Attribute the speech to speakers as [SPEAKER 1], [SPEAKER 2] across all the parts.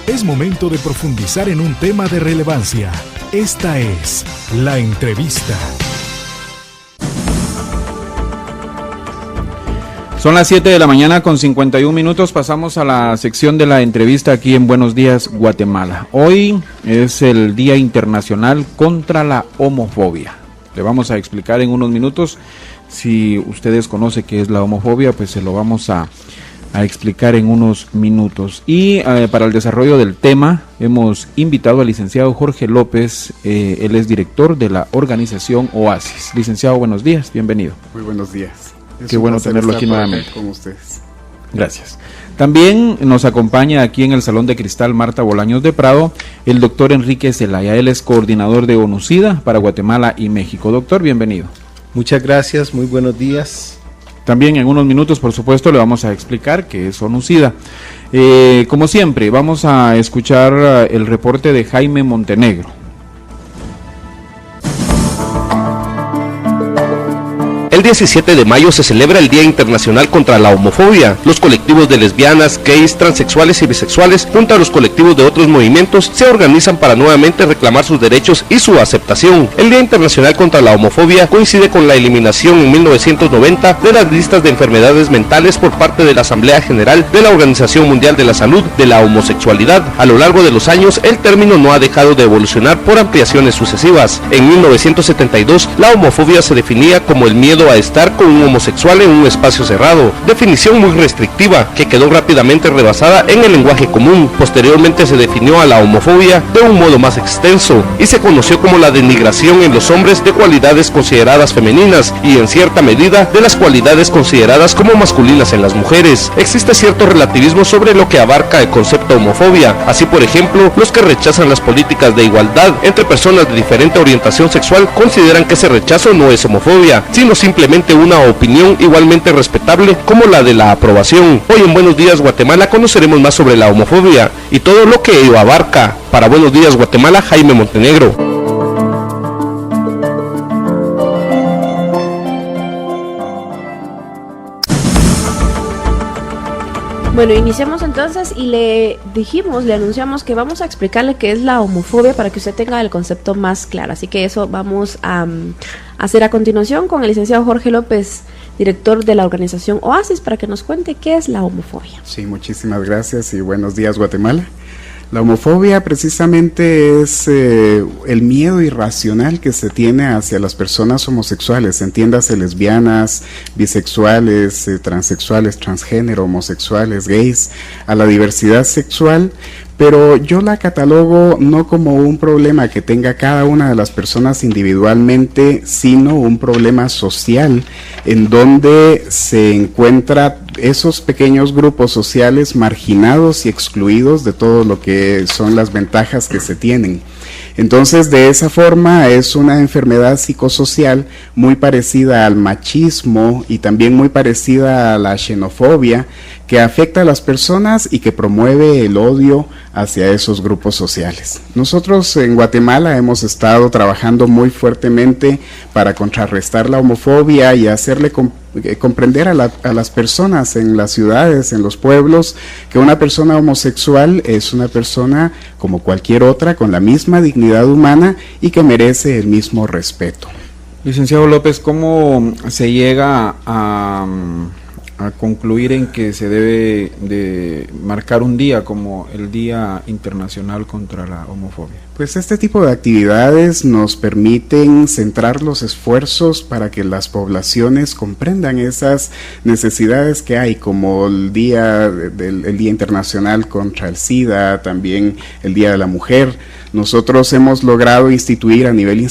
[SPEAKER 1] Es momento de profundizar en un tema de relevancia. Esta es La Entrevista.
[SPEAKER 2] Son las 7 de la mañana con 51 minutos. Pasamos a la sección de La Entrevista aquí en Buenos Días, Guatemala. Hoy es el Día Internacional contra la Homofobia. Le vamos a explicar en unos minutos. Si ustedes conocen qué es la homofobia, pues se lo vamos a explicar en unos minutos. Y para el desarrollo del tema hemos invitado al licenciado Jorge López. Él es director de la organización Oasis. Licenciado, buenos días, bienvenido.
[SPEAKER 3] Muy buenos días.
[SPEAKER 2] Qué bueno tenerlo aquí nuevamente
[SPEAKER 3] con ustedes.
[SPEAKER 2] Gracias. También nos acompaña aquí en el Salón de Cristal Marta Bolaños de Prado el doctor Enrique Zelaya. Él es coordinador de ONUCIDA para Guatemala y México. Doctor, bienvenido.
[SPEAKER 4] Muchas gracias, muy buenos días.
[SPEAKER 2] También en unos minutos, por supuesto, le vamos a explicar qué es ONUCIDA. Como siempre, vamos a escuchar el reporte de Jaime Montenegro.
[SPEAKER 5] El 17 de mayo se celebra el Día Internacional contra la Homofobia. Los colectivos de lesbianas, gays, transexuales y bisexuales, junto a los colectivos de otros movimientos, se organizan para nuevamente reclamar sus derechos y su aceptación. El Día Internacional contra la Homofobia coincide con la eliminación en 1990 de las listas de enfermedades mentales por parte de la Asamblea General de la Organización Mundial de la Salud de la homosexualidad. A lo largo de los años, el término no ha dejado de evolucionar por ampliaciones sucesivas. En 1972, la homofobia se definía como el miedo a estar con un homosexual en un espacio cerrado, definición muy restrictiva que quedó rápidamente rebasada en el lenguaje común. Posteriormente se definió a la homofobia de un modo más extenso y se conoció como la denigración en los hombres de cualidades consideradas femeninas y en cierta medida de las cualidades consideradas como masculinas en las mujeres. Existe cierto relativismo sobre lo que abarca el concepto homofobia. Así, por ejemplo, los que rechazan las políticas de igualdad entre personas de diferente orientación sexual consideran que ese rechazo no es homofobia, sino simplemente una opinión igualmente respetable como la de la aprobación. Hoy en Buenos Días Guatemala conoceremos más sobre la homofobia y todo lo que ello abarca. Para Buenos Días Guatemala, Jaime Montenegro.
[SPEAKER 6] Bueno, iniciamos entonces y le anunciamos que vamos a explicarle qué es la homofobia para que usted tenga el concepto más claro. Así que eso vamos a hacer a continuación con el licenciado Jorge López, director de la organización Oasis, para que nos cuente qué es la homofobia.
[SPEAKER 3] Sí, muchísimas gracias y buenos días, Guatemala. La homofobia precisamente es el miedo irracional que se tiene hacia las personas homosexuales, entiéndase lesbianas, bisexuales, transexuales, transgénero, homosexuales, gays, a la diversidad sexual, pero yo la catalogo no como un problema que tenga cada una de las personas individualmente, sino un problema social en donde se encuentra esos pequeños grupos sociales marginados y excluidos de todo lo que son las ventajas que se tienen. Entonces, de esa forma es una enfermedad psicosocial muy parecida al machismo y también muy parecida a la xenofobia, que afecta a las personas y que promueve el odio hacia esos grupos sociales. Nosotros en Guatemala hemos estado trabajando muy fuertemente para contrarrestar la homofobia y hacerle comprender a las personas en las ciudades, en los pueblos, que una persona homosexual es una persona como cualquier otra, con la misma dignidad humana y que merece el mismo respeto.
[SPEAKER 2] Licenciado López, ¿cómo se llega a concluir en que se debe de marcar un día como el Día Internacional contra la Homofobia?
[SPEAKER 3] Pues este tipo de actividades nos permiten centrar los esfuerzos para que las poblaciones comprendan esas necesidades que hay, como el Día Internacional contra el SIDA, también el Día de la Mujer. Nosotros hemos logrado instituir a nivel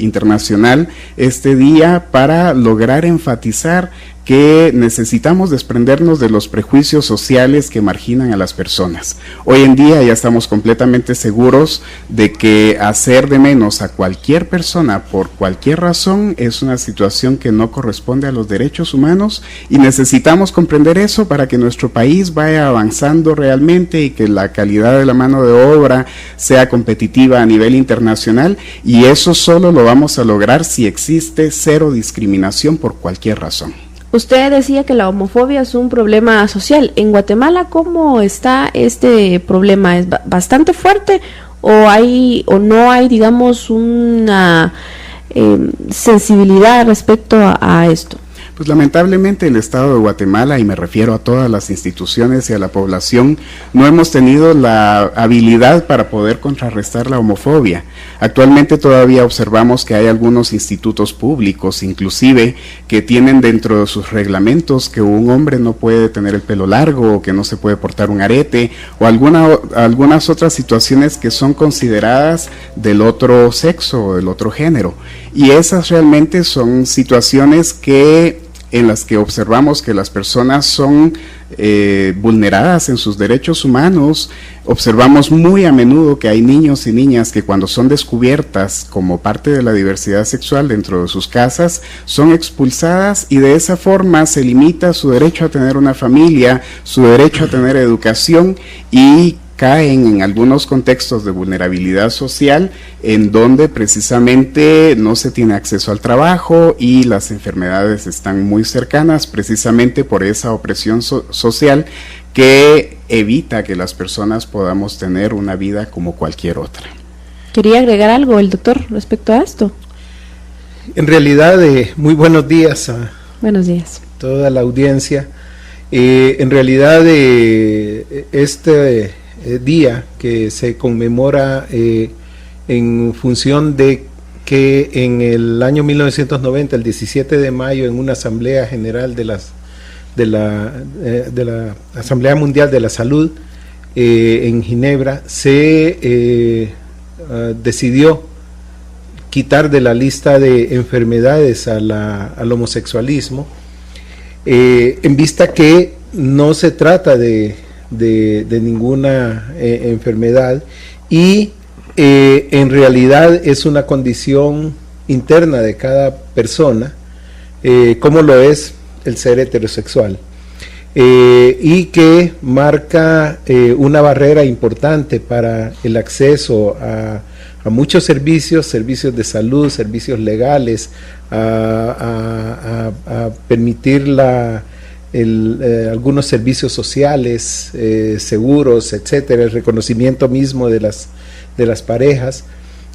[SPEAKER 3] internacional este día para lograr enfatizar que necesitamos desprendernos de los prejuicios sociales que marginan a las personas. Hoy en día ya estamos completamente seguros de que hacer de menos a cualquier persona por cualquier razón es una situación que no corresponde a los derechos humanos, y necesitamos comprender eso para que nuestro país vaya avanzando realmente y que la calidad de la mano de obra sea competitiva a nivel internacional, y eso solo lo vamos a lograr si existe cero discriminación por cualquier razón.
[SPEAKER 6] Usted decía que la homofobia es un problema social. En Guatemala, ¿cómo está este problema? ¿Es bastante fuerte o no hay, digamos, una sensibilidad respecto a esto?
[SPEAKER 3] Pues lamentablemente el Estado de Guatemala, y me refiero a todas las instituciones y a la población, no hemos tenido la habilidad para poder contrarrestar la homofobia. Actualmente todavía observamos que hay algunos institutos públicos, inclusive, que tienen dentro de sus reglamentos que un hombre no puede tener el pelo largo, o que no se puede portar un arete, o algunas otras situaciones que son consideradas del otro sexo o del otro género. Y esas realmente son situaciones en las que observamos que las personas son vulneradas en sus derechos humanos. Observamos muy a menudo que hay niños y niñas que cuando son descubiertas como parte de la diversidad sexual dentro de sus casas, son expulsadas, y de esa forma se limita su derecho a tener una familia, su derecho a tener educación, y caen en algunos contextos de vulnerabilidad social en donde precisamente no se tiene acceso al trabajo y las enfermedades están muy cercanas, precisamente por esa opresión social que evita que las personas podamos tener una vida como cualquier otra.
[SPEAKER 6] ¿Quería agregar algo el doctor respecto a esto?
[SPEAKER 4] En realidad, muy buenos días a
[SPEAKER 6] Buenos días.
[SPEAKER 4] toda la audiencia. En realidad, este día que se conmemora en función de que en el año 1990, el 17 de mayo, en una asamblea general de la Asamblea Mundial de la Salud en Ginebra, se decidió quitar de la lista de enfermedades al homosexualismo, en vista que no se trata de ninguna enfermedad, y en realidad es una condición interna de cada persona, como lo es el ser heterosexual, y que marca una barrera importante para el acceso a muchos servicios de salud, servicios legales, a permitir algunos servicios sociales, seguros, etcétera, el reconocimiento mismo de las parejas,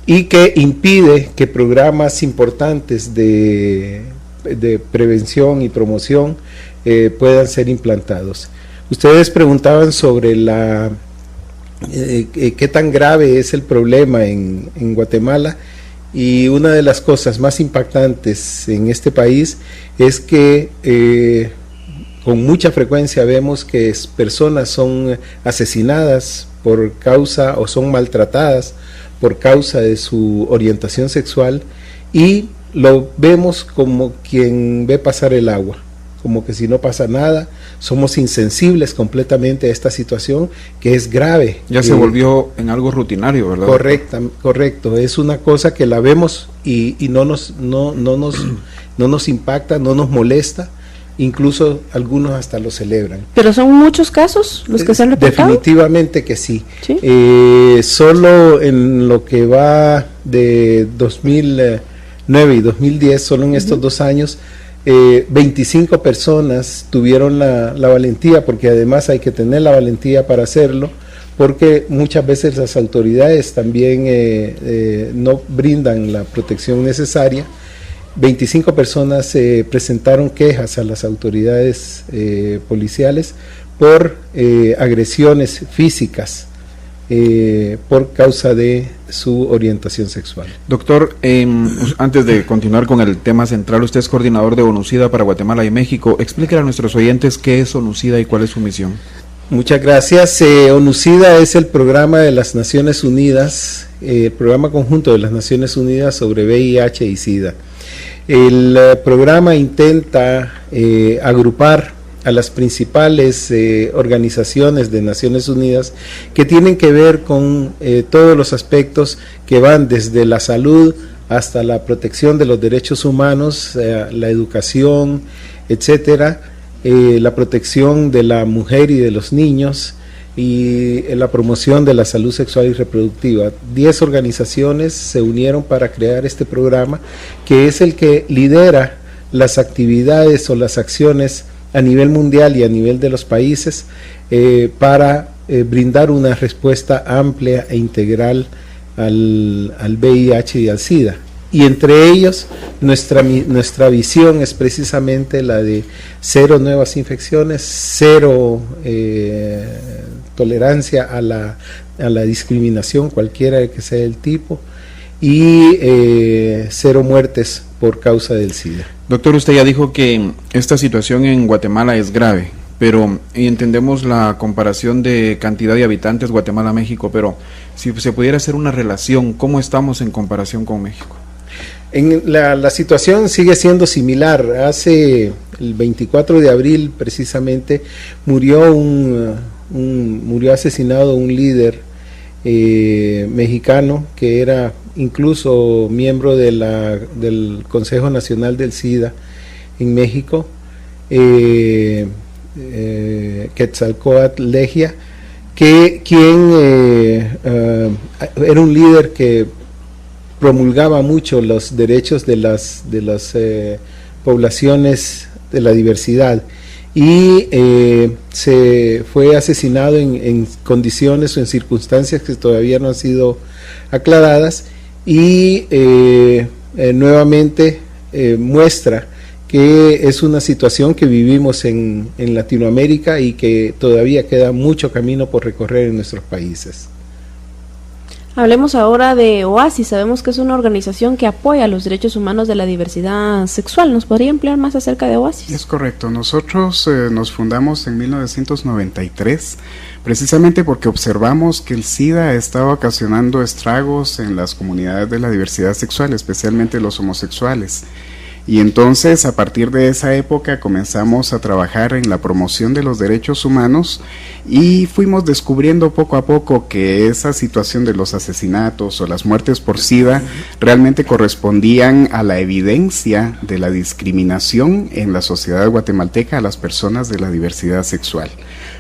[SPEAKER 4] y que impide que programas importantes de prevención y promoción puedan ser implantados. Ustedes preguntaban sobre qué tan grave es el problema en Guatemala, y una de las cosas más impactantes en este país es que con mucha frecuencia vemos que personas son asesinadas por causa, o son maltratadas por causa de su orientación sexual, y lo vemos como quien ve pasar el agua, como que si no pasa nada. Somos insensibles completamente a esta situación, que es grave.
[SPEAKER 2] Ya se volvió en algo rutinario, ¿verdad?
[SPEAKER 4] Correcto, es una cosa que la vemos y no nos impacta, no nos molesta. Incluso algunos hasta lo celebran.
[SPEAKER 6] ¿Pero son muchos casos los que se han reportado?
[SPEAKER 4] Definitivamente que sí.
[SPEAKER 6] ¿Sí?
[SPEAKER 4] Solo en lo que va de 2009 y 2010, solo en estos 2 años, 25 personas tuvieron la valentía, porque además hay que tener la valentía para hacerlo, porque muchas veces las autoridades también no brindan la protección necesaria. 25 personas presentaron quejas a las autoridades policiales por agresiones físicas por causa de su orientación sexual.
[SPEAKER 2] Doctor, antes de continuar con el tema central, usted es coordinador de ONUCIDA para Guatemala y México. Explíquele a nuestros oyentes qué es ONUCIDA y cuál es su misión.
[SPEAKER 4] Muchas gracias. ONUCIDA es el programa de las Naciones Unidas, el programa conjunto de las Naciones Unidas sobre VIH y SIDA. El programa intenta agrupar a las principales organizaciones de Naciones Unidas que tienen que ver con todos los aspectos que van desde la salud hasta la protección de los derechos humanos, la educación, etcétera, la protección de la mujer y de los niños, y la promoción de la salud sexual y reproductiva. 10 organizaciones se unieron para crear este programa, que es el que lidera las actividades o las acciones a nivel mundial y a nivel de los países para brindar una respuesta amplia e integral al VIH y al SIDA. Y entre ellos, nuestra visión es precisamente la de 0 nuevas infecciones, 0 tolerancia a la discriminación, cualquiera que sea el tipo, y 0 muertes por causa del SIDA.
[SPEAKER 2] Doctor, usted ya dijo que esta situación en Guatemala es grave, pero entendemos la comparación de cantidad de habitantes Guatemala-México, pero si se pudiera hacer una relación, ¿cómo estamos en comparación con México?
[SPEAKER 4] La situación sigue siendo similar. Hace el 24 de abril precisamente murió asesinado un líder mexicano que era incluso miembro del Consejo Nacional del SIDA en México, Quetzalcóatl Legia, quien era un líder que promulgaba mucho los derechos de las poblaciones de la diversidad, y se fue asesinado en condiciones o en circunstancias que todavía no han sido aclaradas, y nuevamente muestra que es una situación que vivimos en Latinoamérica y que todavía queda mucho camino por recorrer en nuestros países.
[SPEAKER 6] Hablemos ahora de Oasis. Sabemos que es una organización que apoya los derechos humanos de la diversidad sexual. ¿Nos podría ampliar más acerca de Oasis?
[SPEAKER 3] Es correcto. Nosotros nos fundamos en 1993 precisamente porque observamos que el SIDA estaba ocasionando estragos en las comunidades de la diversidad sexual, especialmente los homosexuales. Y entonces, a partir de esa época, comenzamos a trabajar en la promoción de los derechos humanos y fuimos descubriendo poco a poco que esa situación de los asesinatos o las muertes por SIDA realmente correspondían a la evidencia de la discriminación en la sociedad guatemalteca a las personas de la diversidad sexual.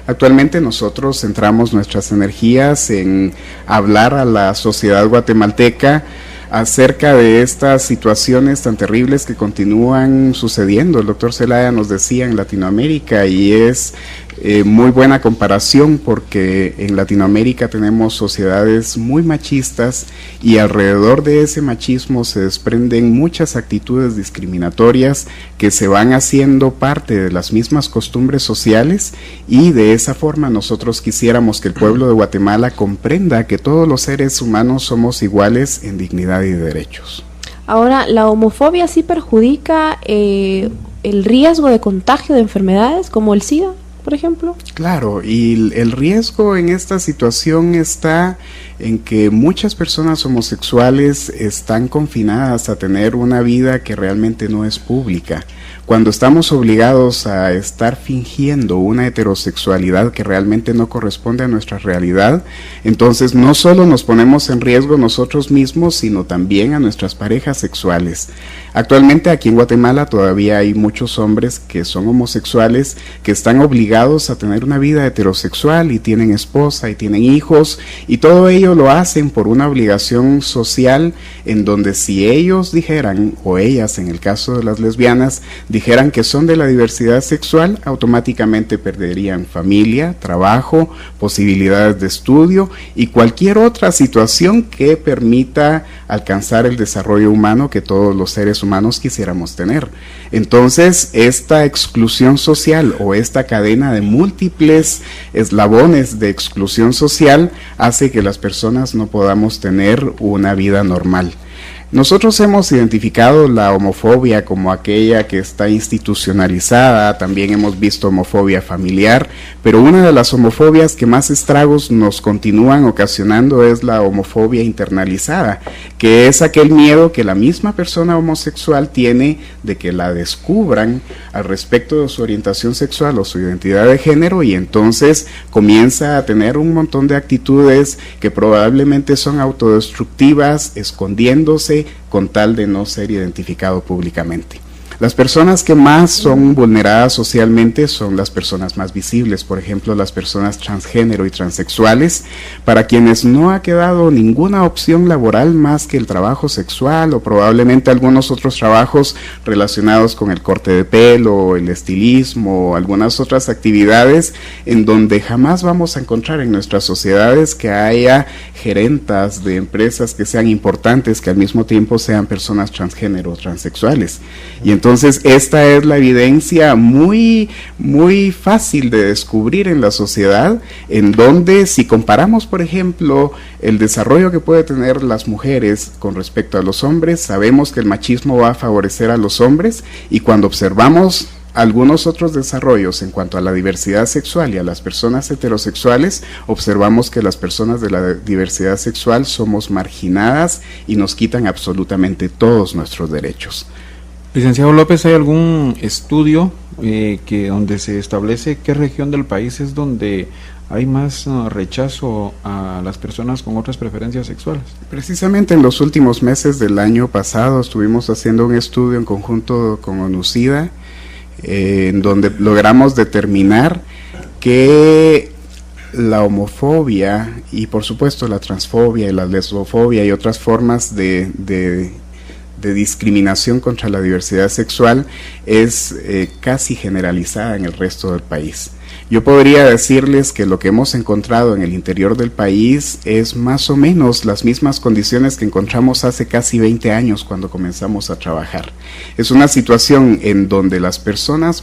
[SPEAKER 3] Actualmente nosotros centramos nuestras energías en hablar a la sociedad guatemalteca acerca de estas situaciones tan terribles que continúan sucediendo. El doctor Zelaya nos decía en Latinoamérica, y es muy buena comparación porque en Latinoamérica tenemos sociedades muy machistas y alrededor de ese machismo se desprenden muchas actitudes discriminatorias que se van haciendo parte de las mismas costumbres sociales, y de esa forma nosotros quisiéramos que el pueblo de Guatemala comprenda que todos los seres humanos somos iguales en dignidad y derechos.
[SPEAKER 6] Ahora, ¿la homofobia sí perjudica el riesgo de contagio de enfermedades como el SIDA, por ejemplo?
[SPEAKER 3] Claro, y el riesgo en esta situación está en que muchas personas homosexuales están confinadas a tener una vida que realmente no es pública. Cuando estamos obligados a estar fingiendo una heterosexualidad que realmente no corresponde a nuestra realidad, entonces no solo nos ponemos en riesgo nosotros mismos, sino también a nuestras parejas sexuales. Actualmente aquí en Guatemala todavía hay muchos hombres que son homosexuales que están obligados a tener una vida heterosexual y tienen esposa y tienen hijos, y todo ello lo hacen por una obligación social en donde si ellos dijeran, o ellas en el caso de las lesbianas, dijeran que son de la diversidad sexual, automáticamente perderían familia, trabajo, posibilidades de estudio y cualquier otra situación que permita alcanzar el desarrollo humano que todos los seres humanos quisiéramos tener. Entonces, esta exclusión social o esta cadena de múltiples eslabones de exclusión social hace que las personas no podamos tener una vida normal. Nosotros hemos identificado la homofobia como aquella que está institucionalizada, también hemos visto homofobia familiar, pero una de las homofobias que más estragos nos continúan ocasionando es la homofobia internalizada, que es aquel miedo que la misma persona homosexual tiene de que la descubran al respecto de su orientación sexual o su identidad de género, y entonces comienza a tener un montón de actitudes que probablemente son autodestructivas, escondiéndose con tal de no ser identificado públicamente. Las personas que más son vulneradas socialmente son las personas más visibles, por ejemplo, las personas transgénero y transexuales, para quienes no ha quedado ninguna opción laboral más que el trabajo sexual o probablemente algunos otros trabajos relacionados con el corte de pelo, el estilismo, algunas otras actividades en donde jamás vamos a encontrar en nuestras sociedades que haya gerentas de empresas que sean importantes, que al mismo tiempo sean personas transgénero o transexuales. Y entonces esta es la evidencia muy fácil de descubrir en la sociedad, en donde si comparamos, por ejemplo, el desarrollo que puede tener las mujeres con respecto a los hombres, sabemos que el machismo va a favorecer a los hombres, y cuando observamos algunos otros desarrollos en cuanto a la diversidad sexual y a las personas heterosexuales, observamos que las personas de la diversidad sexual somos marginadas y nos quitan absolutamente todos nuestros derechos.
[SPEAKER 2] Licenciado López, ¿hay algún estudio donde se establece qué región del país es donde hay más rechazo a las personas con otras preferencias sexuales?
[SPEAKER 3] Precisamente en los últimos meses del año pasado estuvimos haciendo un estudio en conjunto con ONUCIDA, en donde logramos determinar que la homofobia y por supuesto la transfobia y la lesbofobia y otras formas de discriminación contra la diversidad sexual es casi generalizada en el resto del país. Yo podría decirles que lo que hemos encontrado en el interior del país es más o menos las mismas condiciones que encontramos hace casi 20 años cuando comenzamos a trabajar. Es una situación en donde las personas,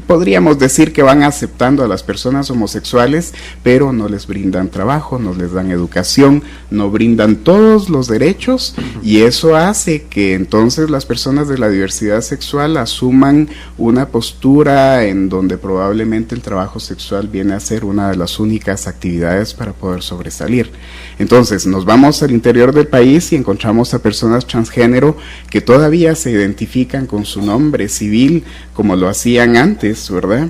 [SPEAKER 3] podríamos decir que van aceptando a las personas homosexuales, pero no les brindan trabajo, no les dan educación, no brindan todos los derechos, y eso hace que entonces las personas de la diversidad sexual asuman una postura en donde probablemente el trabajo sexual viene a ser una de las únicas actividades para poder sobresalir. Entonces nos vamos al interior del país y encontramos a personas transgénero que todavía se identifican con su nombre civil como lo hacían antes, ¿verdad?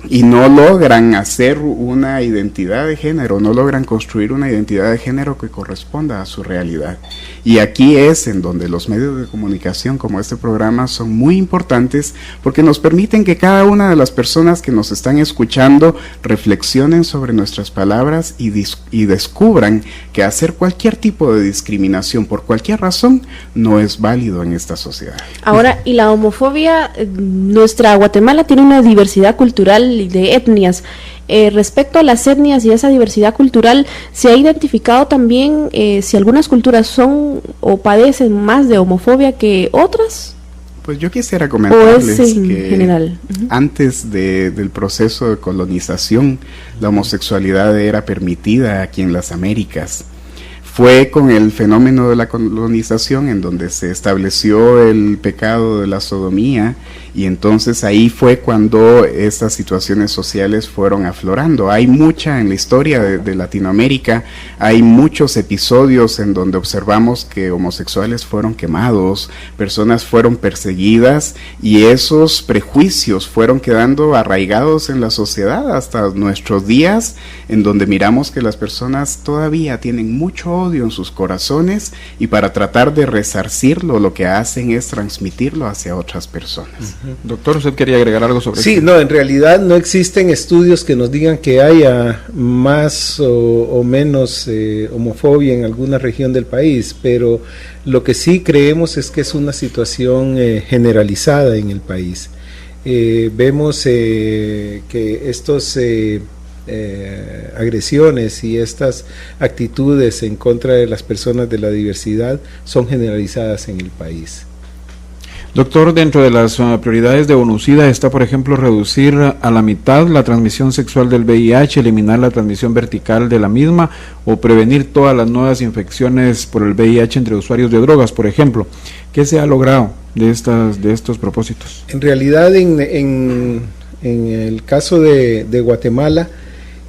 [SPEAKER 3] Y no logran hacer una identidad de género, no logran construir una identidad de género que corresponda a su realidad. Y aquí es en donde los medios de comunicación como este programa son muy importantes, porque nos permiten que cada una de las personas que nos están escuchando reflexionen sobre nuestras palabras y descubran que hacer cualquier tipo de discriminación por cualquier razón no es válido en esta sociedad.
[SPEAKER 6] Ahora, y la homofobia, nuestra Guatemala tiene una diversidad cultural de etnias. Respecto a las etnias y esa diversidad cultural, ¿se ha identificado también si algunas culturas son o padecen más de homofobia que otras?
[SPEAKER 3] Pues yo quisiera comentarles que
[SPEAKER 6] general.
[SPEAKER 3] Antes del proceso de colonización, la homosexualidad era permitida aquí en las Américas. Fue con el fenómeno de la colonización en donde se estableció el pecado de la sodomía, y entonces ahí fue cuando estas situaciones sociales fueron aflorando. Hay mucha en la historia de Latinoamérica, hay muchos episodios en donde observamos que homosexuales fueron quemados, personas fueron perseguidas, y esos prejuicios fueron quedando arraigados en la sociedad hasta nuestros días, en donde miramos que las personas todavía tienen mucho odio en sus corazones, y para tratar de resarcirlo lo que hacen es transmitirlo hacia otras personas.
[SPEAKER 2] Doctor, ¿usted quería agregar algo sobre
[SPEAKER 4] Sí,
[SPEAKER 2] esto?
[SPEAKER 4] no, en realidad no existen estudios que nos digan que haya más o menos homofobia en alguna región del país, pero lo que sí creemos es que es una situación generalizada en el país. Vemos que estos agresiones y estas actitudes en contra de las personas de la diversidad son generalizadas en el país.
[SPEAKER 2] Doctor, dentro de las prioridades de ONUCIDA está, por ejemplo, reducir a la mitad la transmisión sexual del VIH, eliminar la transmisión vertical de la misma o prevenir todas las nuevas infecciones por el VIH entre usuarios de drogas, por ejemplo. ¿Qué se ha logrado de estos propósitos?
[SPEAKER 4] En realidad, en el caso de Guatemala,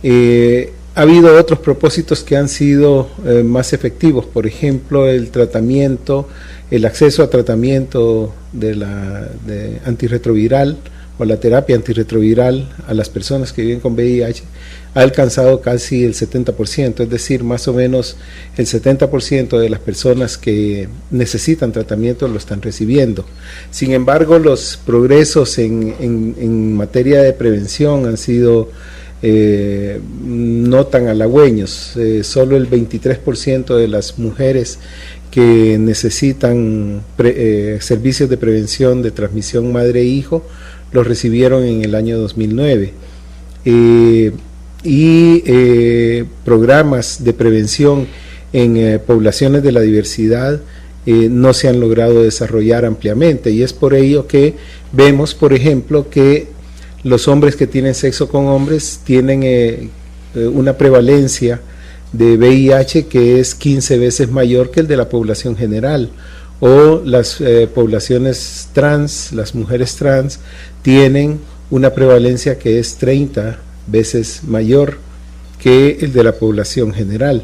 [SPEAKER 4] ha habido otros propósitos que han sido más efectivos, por ejemplo, el tratamiento, el acceso a tratamiento de antirretroviral o la terapia antirretroviral a las personas que viven con VIH ha alcanzado casi el 70%, es decir, más o menos el 70% de las personas que necesitan tratamiento lo están recibiendo. Sin embargo, los progresos en materia de prevención han sido no tan halagüeños. Solo el 23% de las mujeres que necesitan servicios de prevención de transmisión madre-hijo los recibieron en el año 2009. Programas de prevención en poblaciones de la diversidad no se han logrado desarrollar ampliamente, y es por ello que vemos, por ejemplo, que los hombres que tienen sexo con hombres tienen una prevalencia de VIH que es 15 veces mayor que el de la población general, o las poblaciones trans, las mujeres trans tienen una prevalencia que es 30 veces mayor que el de la población general.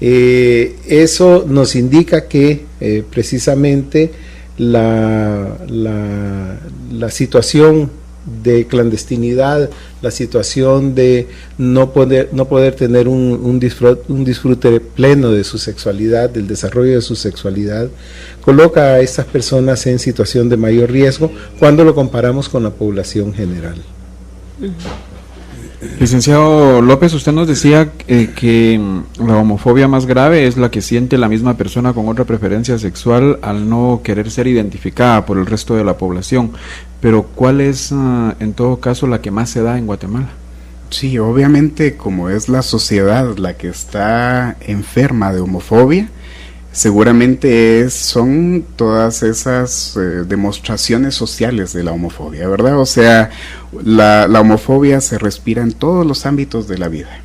[SPEAKER 4] Eso nos indica que precisamente la situación de clandestinidad, la situación de no poder tener un disfrute pleno de su sexualidad, del desarrollo de su sexualidad, coloca a estas personas en situación de mayor riesgo cuando lo comparamos con la población general.
[SPEAKER 2] Licenciado López, usted nos decía que la homofobia más grave es la que siente la misma persona con otra preferencia sexual al no querer ser identificada por el resto de la población, pero ¿cuál es en todo caso la que más se da en Guatemala?
[SPEAKER 3] Sí, obviamente, como es la sociedad la que está enferma de homofobia, seguramente son todas esas demostraciones sociales de la homofobia, ¿verdad? O sea, la homofobia se respira en todos los ámbitos de la vida.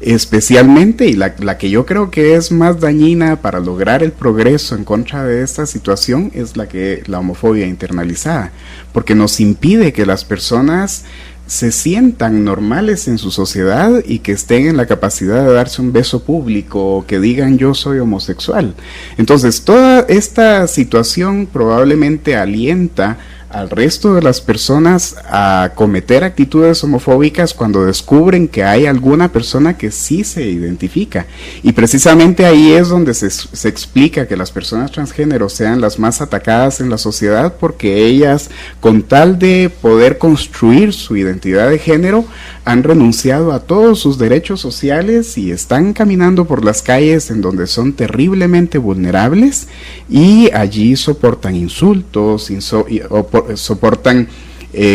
[SPEAKER 3] Especialmente, y la que yo creo que es más dañina para lograr el progreso en contra de esta situación, es la homofobia internalizada, porque nos impide que las personas se sientan normales en su sociedad y que estén en la capacidad de darse un beso público o que digan yo soy homosexual. Entonces, toda esta situación probablemente alienta al resto de las personas a cometer actitudes homofóbicas cuando descubren que hay alguna persona que sí se identifica, y precisamente ahí es donde se explica que las personas transgénero sean las más atacadas en la sociedad, porque ellas, con tal de poder construir su identidad de género, han renunciado a todos sus derechos sociales y están caminando por las calles en donde son terriblemente vulnerables, y allí soportan insultos, soportan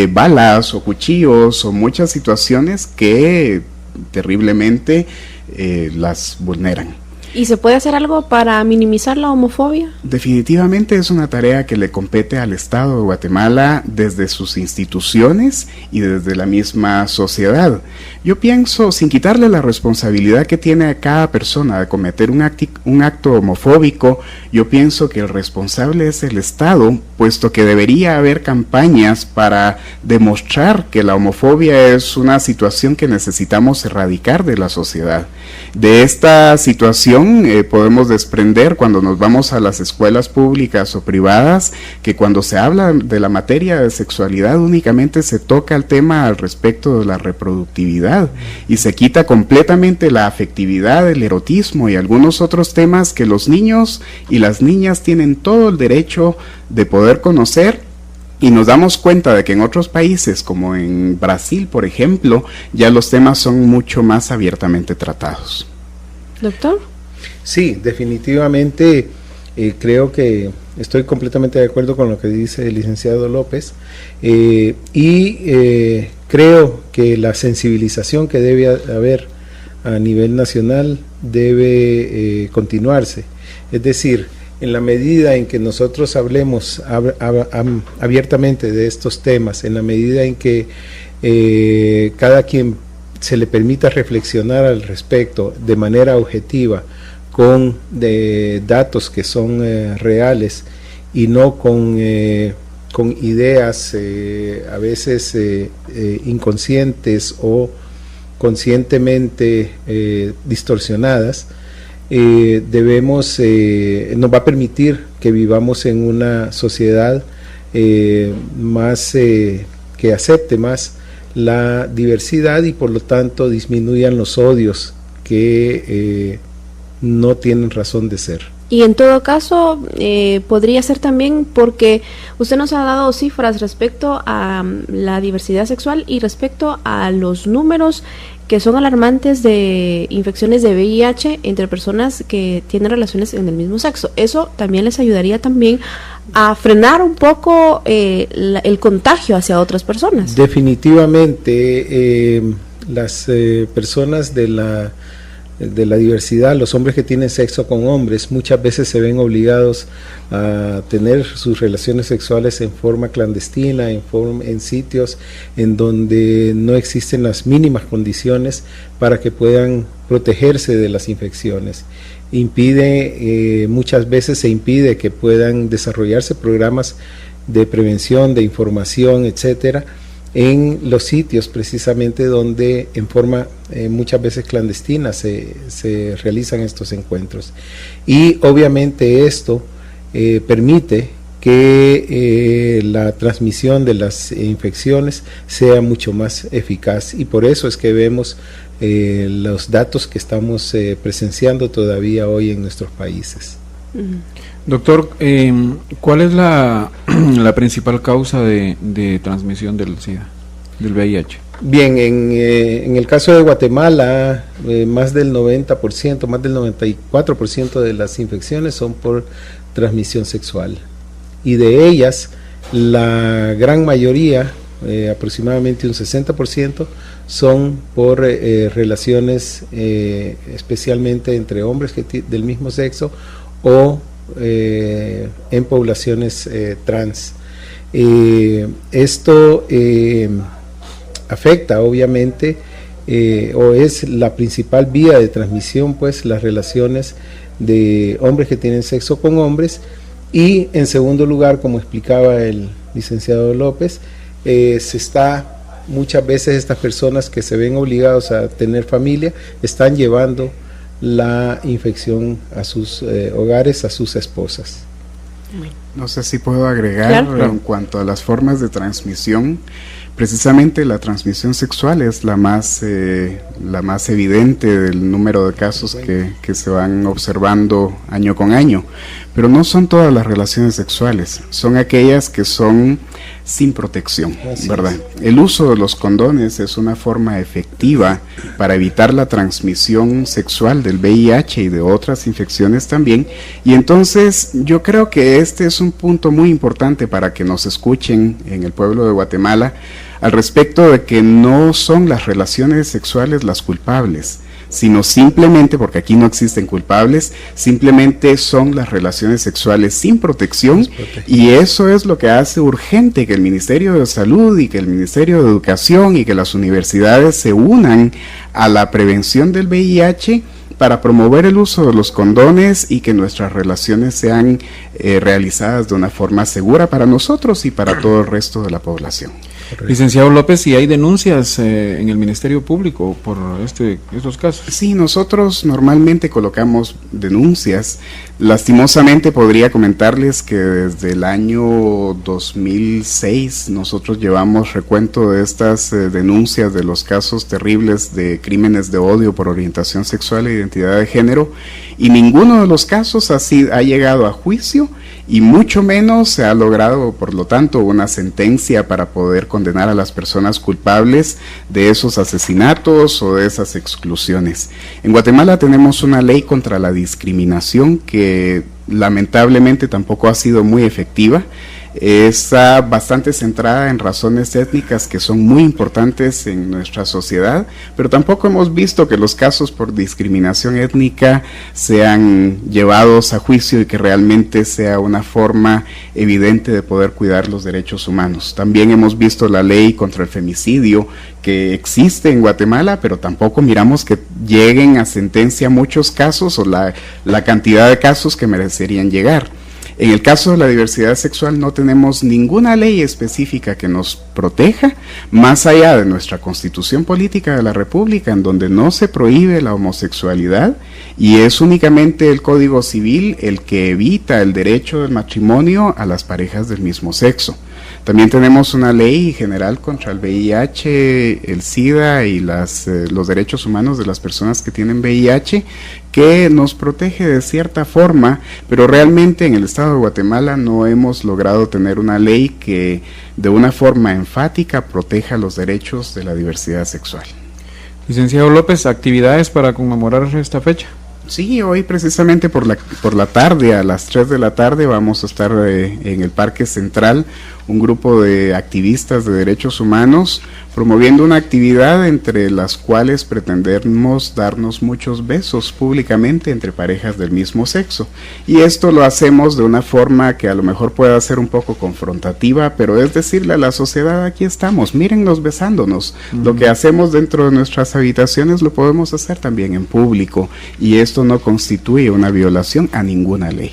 [SPEAKER 3] balas o cuchillos o muchas situaciones que terriblemente las vulneran.
[SPEAKER 6] ¿Y se puede hacer algo para minimizar la homofobia?
[SPEAKER 3] Definitivamente es una tarea que le compete al Estado de Guatemala desde sus instituciones y desde la misma sociedad. Yo pienso, sin quitarle la responsabilidad que tiene a cada persona de cometer un acto homofóbico, yo pienso que el responsable es el Estado, puesto que debería haber campañas para demostrar que la homofobia es una situación que necesitamos erradicar de la sociedad. De esta situación podemos desprender, cuando nos vamos a las escuelas públicas o privadas, que cuando se habla de la materia de sexualidad únicamente se toca el tema al respecto de la reproductividad y se quita completamente la afectividad, el erotismo y algunos otros temas que los niños y las niñas tienen todo el derecho de poder conocer. Y nos damos cuenta de que en otros países, como en Brasil, por ejemplo, ya los temas son mucho más abiertamente tratados.
[SPEAKER 6] Doctor.
[SPEAKER 4] Sí, definitivamente creo que estoy completamente de acuerdo con lo que dice el licenciado López, y creo que la sensibilización que debe haber a nivel nacional debe continuarse. Es decir, en la medida en que nosotros hablemos abiertamente de estos temas, en la medida en que cada quien se le permita reflexionar al respecto de manera objetiva, con datos que son reales y no con ideas a veces inconscientes o conscientemente distorsionadas, nos va a permitir que vivamos en una sociedad que que acepte más la diversidad y por lo tanto disminuyan los odios que no tienen razón de ser.
[SPEAKER 6] Y en todo caso, podría ser también porque usted nos ha dado cifras respecto a la diversidad sexual y respecto a los números que son alarmantes de infecciones de VIH entre personas que tienen relaciones en el mismo sexo. Eso también les ayudaría también a frenar un poco el contagio hacia otras personas.
[SPEAKER 4] Definitivamente, las personas de la diversidad, los hombres que tienen sexo con hombres, muchas veces se ven obligados a tener sus relaciones sexuales en forma clandestina, en sitios en donde no existen las mínimas condiciones para que puedan protegerse de las infecciones. Muchas veces se impide que puedan desarrollarse programas de prevención, de información, etcétera, en los sitios precisamente donde en forma muchas veces clandestina se realizan estos encuentros. Y obviamente esto permite que la transmisión de las infecciones sea mucho más eficaz, y por eso es que vemos los datos que estamos presenciando todavía hoy en nuestros países.
[SPEAKER 2] Doctor, ¿cuál es la principal causa de transmisión del SIDA, del VIH?
[SPEAKER 4] Bien, en el caso de Guatemala, más del 90%, más del 94% de las infecciones son por transmisión sexual, y de ellas la gran mayoría, aproximadamente un 60%, son por relaciones especialmente entre hombres del mismo sexo o en poblaciones trans. Esto afecta obviamente o es la principal vía de transmisión, pues las relaciones de hombres que tienen sexo con hombres, y en segundo lugar, como explicaba el licenciado López, muchas veces estas personas que se ven obligados a tener familia están llevando la infección a sus hogares, a sus esposas.
[SPEAKER 3] No sé si puedo agregar,
[SPEAKER 6] claro,
[SPEAKER 3] en cuanto a las formas de transmisión. Precisamente la transmisión sexual es la más evidente del número de casos que se van observando año con año, pero no son todas las relaciones sexuales, son aquellas que son sin protección, ¿verdad? El uso de los condones es una forma efectiva para evitar la transmisión sexual del VIH y de otras infecciones también, y entonces yo creo que este es un punto muy importante para que nos escuchen en el pueblo de Guatemala al respecto de que no son las relaciones sexuales las culpables, sino simplemente, porque aquí no existen culpables, simplemente son las relaciones sexuales sin protección, y eso es lo que hace urgente que el Ministerio de Salud y que el Ministerio de Educación y que las universidades se unan a la prevención del VIH para promover el uso de los condones y que nuestras relaciones sean realizadas de una forma segura para nosotros y para todo el resto de la población.
[SPEAKER 2] Licenciado López, ¿si hay denuncias en el Ministerio Público por estos casos?
[SPEAKER 3] Sí, nosotros normalmente colocamos denuncias. Lastimosamente podría comentarles que desde el año 2006 nosotros llevamos recuento de estas denuncias de los casos terribles de crímenes de odio por orientación sexual e identidad de género, y ninguno de los casos ha llegado a juicio, y mucho menos se ha logrado, por lo tanto, una sentencia para poder condenar a las personas culpables de esos asesinatos o de esas exclusiones. En Guatemala tenemos una ley contra la discriminación que lamentablemente tampoco ha sido muy efectiva. Está bastante centrada en razones étnicas que son muy importantes en nuestra sociedad, pero tampoco hemos visto que los casos por discriminación étnica sean llevados a juicio y que realmente sea una forma evidente de poder cuidar los derechos humanos. También hemos visto la ley contra el femicidio que existe en Guatemala, pero tampoco miramos que lleguen a sentencia muchos casos o la cantidad de casos que merecerían llegar. En el caso de la diversidad sexual no tenemos ninguna ley específica que nos proteja, más allá de nuestra Constitución Política de la República, en donde no se prohíbe la homosexualidad, y es únicamente el Código Civil el que evita el derecho del matrimonio a las parejas del mismo sexo. También tenemos una ley general contra el VIH, el SIDA y los derechos humanos de las personas que tienen VIH, que nos protege de cierta forma, pero realmente en el estado de Guatemala no hemos logrado tener una ley que de una forma enfática proteja los derechos de la diversidad sexual.
[SPEAKER 2] Licenciado López, ¿actividades para conmemorar esta fecha?
[SPEAKER 3] Sí, hoy precisamente por la tarde, a las 3 de la tarde, vamos a estar en el Parque Central, un grupo de activistas de derechos humanos, promoviendo una actividad entre las cuales pretendemos darnos muchos besos públicamente entre parejas del mismo sexo. Y esto lo hacemos de una forma que a lo mejor pueda ser un poco confrontativa, pero es decirle a la sociedad, aquí estamos, mírennos besándonos. Lo que hacemos dentro de nuestras habitaciones lo podemos hacer también en público, y esto no constituye una violación a ninguna ley.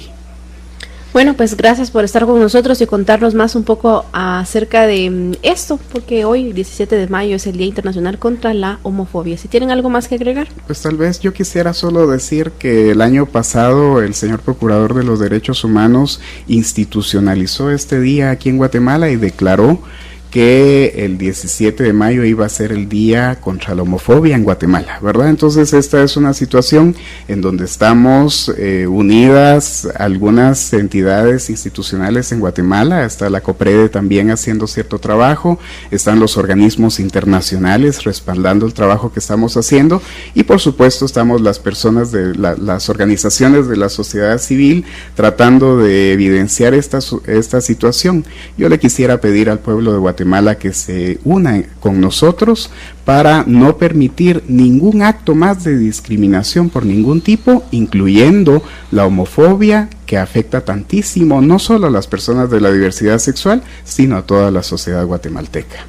[SPEAKER 6] Bueno, pues gracias por estar con nosotros y contarnos más un poco acerca de esto, porque hoy, 17 de mayo, es el Día Internacional contra la Homofobia. Si tienen algo más que agregar.
[SPEAKER 3] Pues tal vez yo quisiera solo decir que el año pasado el señor Procurador de los Derechos Humanos institucionalizó este día aquí en Guatemala y declaró que el 17 de mayo iba a ser el día contra la homofobia en Guatemala, ¿verdad? Entonces esta es una situación en donde estamos unidas algunas entidades institucionales en Guatemala, está la COPREDE también haciendo cierto trabajo, están los organismos internacionales respaldando el trabajo que estamos haciendo, y por supuesto estamos las personas de las organizaciones de la sociedad civil tratando de evidenciar esta situación. Yo le quisiera pedir al pueblo de Guatemala que se una con nosotros para no permitir ningún acto más de discriminación por ningún tipo, incluyendo la homofobia, que afecta tantísimo no solo a las personas de la diversidad sexual, sino a toda la sociedad guatemalteca.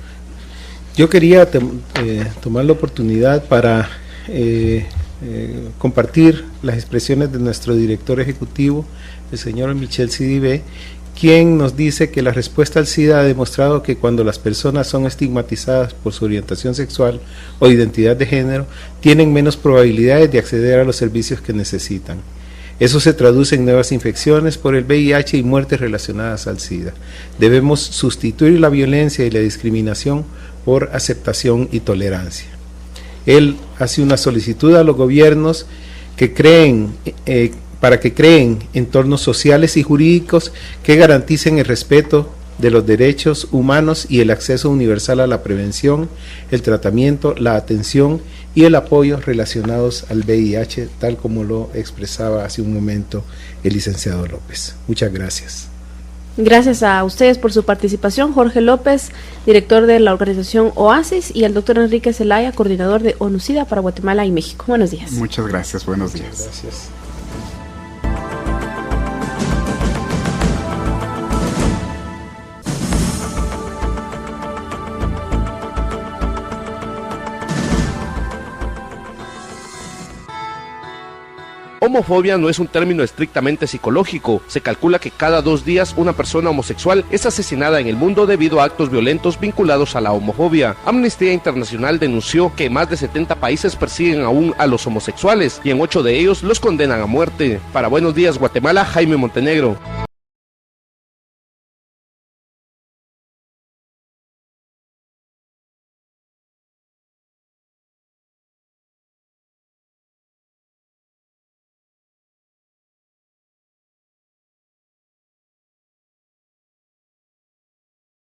[SPEAKER 4] Yo quería tomar la oportunidad para compartir las expresiones de nuestro director ejecutivo, el señor Michel Sidibé, quien nos dice que la respuesta al SIDA ha demostrado que cuando las personas son estigmatizadas por su orientación sexual o identidad de género, tienen menos probabilidades de acceder a los servicios que necesitan. Eso se traduce en nuevas infecciones por el VIH y muertes relacionadas al SIDA. Debemos sustituir la violencia y la discriminación por aceptación y tolerancia. Él hace una solicitud a los gobiernos que para que creen entornos sociales y jurídicos que garanticen el respeto de los derechos humanos y el acceso universal a la prevención, el tratamiento, la atención y el apoyo relacionados al VIH, tal como lo expresaba hace un momento el licenciado López. Muchas gracias.
[SPEAKER 6] Gracias a ustedes por su participación, Jorge López, director de la organización OASIS, y al doctor Enrique Zelaya, coordinador de ONU-SIDA para Guatemala y México. Buenos días.
[SPEAKER 3] Muchas gracias, buenos días.
[SPEAKER 4] Muchas gracias.
[SPEAKER 5] Homofobia no es un término estrictamente psicológico. Se calcula que cada 2 días una persona homosexual es asesinada en el mundo debido a actos violentos vinculados a la homofobia. Amnistía Internacional denunció que más de 70 países persiguen aún a los homosexuales y en 8 de ellos los condenan a muerte. Para Buenos Días Guatemala, Jaime Montenegro.